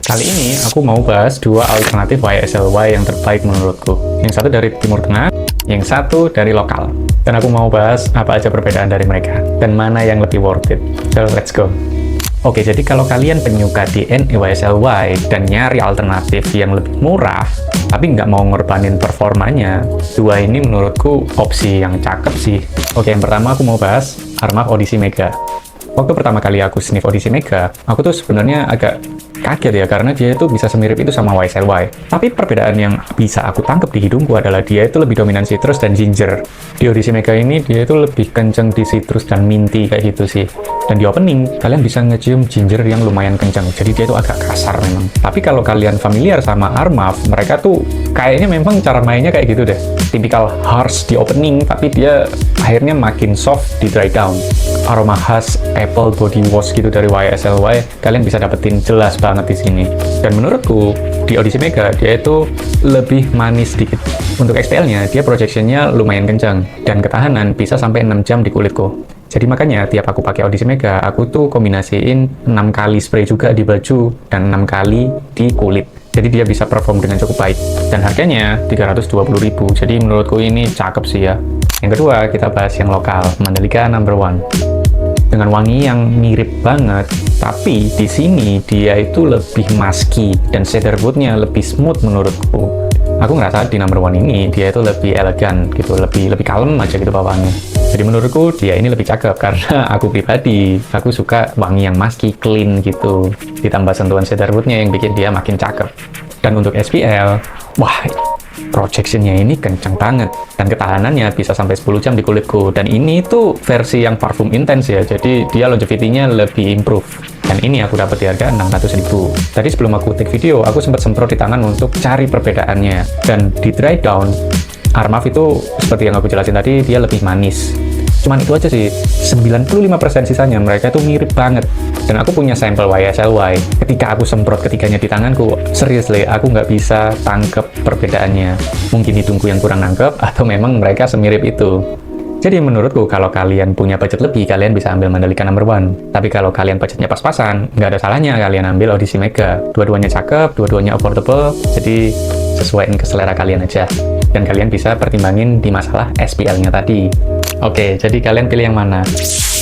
Kali ini aku mau bahas dua alternatif YSLY yang terbaik menurutku. Yang satu dari Timur Tengah, yang satu dari lokal. Dan aku mau bahas apa aja perbedaan dari mereka, dan mana yang lebih worth it. So, let's go. Oke, jadi kalau kalian penyuka DN YSLY dan nyari alternatif yang lebih murah, tapi nggak mau ngorbanin performanya, dua ini menurutku opsi yang cakep sih. Oke, yang pertama aku mau bahas Armaf Odyssey Mega. Waktu pertama kali aku sniff Odyssey Mega, aku tuh sebenarnya agak kaget ya, karena dia itu bisa semirip itu sama YSLY. Tapi perbedaan yang bisa aku tangkap di hidungku adalah dia itu lebih dominan citrus dan ginger. Di Odyssey Mega ini dia itu lebih kenceng di citrus dan minty kayak gitu sih. Dan di opening, kalian bisa ngecium ginger yang lumayan kenceng, jadi dia itu agak kasar memang. Tapi kalau kalian familiar sama Armaf, mereka tuh kayaknya memang cara mainnya kayak gitu deh. Tipikal harsh di opening, tapi dia akhirnya makin soft di dry down. Aroma khas apple body wash gitu dari YSLY, kalian bisa dapetin jelas banget di sini. Dan menurutku, di Odyssey Mega, dia itu lebih manis sedikit. Untuk XPL-nya, dia projection-nya lumayan kencang, dan ketahanan bisa sampai 6 jam di kulitku. Jadi makanya tiap aku pakai Odyssey Mega, aku tuh kombinasiin 6 kali spray juga di baju dan 6 kali di kulit. Jadi dia bisa perform dengan cukup baik. Dan harganya 320.000. Jadi menurutku ini cakep sih ya. Yang kedua, kita bahas yang lokal, Mandalika No. 1. Dengan wangi yang mirip banget, tapi di sini dia itu lebih musky dan cedarwood-nya lebih smooth menurutku. Aku ngerasa di No. 1 ini dia itu lebih elegan gitu, lebih kalem aja gitu bawaannya. Jadi menurutku dia ini lebih cakep karena aku pribadi, aku suka wangi yang musky, clean gitu. Ditambah sentuhan cedarwood-nya yang bikin dia makin cakep. Dan untuk SPL, wah, projection-nya ini kenceng banget. Dan ketahanannya bisa sampai 10 jam di kulitku. Dan ini tuh versi yang parfum intense ya, jadi dia longevity-nya lebih improve. Dan ini aku dapat di harga 600.000. Tadi sebelum aku take video, aku sempat semprot di tangan untuk cari perbedaannya. Dan di dry down, Armaf itu seperti yang aku jelasin tadi, dia lebih manis. Cuman itu aja sih, 95% sisanya mereka itu mirip banget. Dan aku punya sampel YSLY. Ketika aku semprot ketiganya di tanganku, seriously, aku nggak bisa tangkep perbedaannya. Mungkin hidungku yang kurang nangkep, atau memang mereka semirip itu. Jadi menurutku, kalau kalian punya budget lebih, kalian bisa ambil Mandalika No. 1. Tapi kalau kalian budgetnya pas-pasan, nggak ada salahnya kalian ambil Odyssey Mega. Dua-duanya cakep, dua-duanya affordable, jadi sesuaiin ke selera kalian aja. Dan kalian bisa pertimbangin di masalah SPL-nya tadi. Oke, jadi kalian pilih yang mana?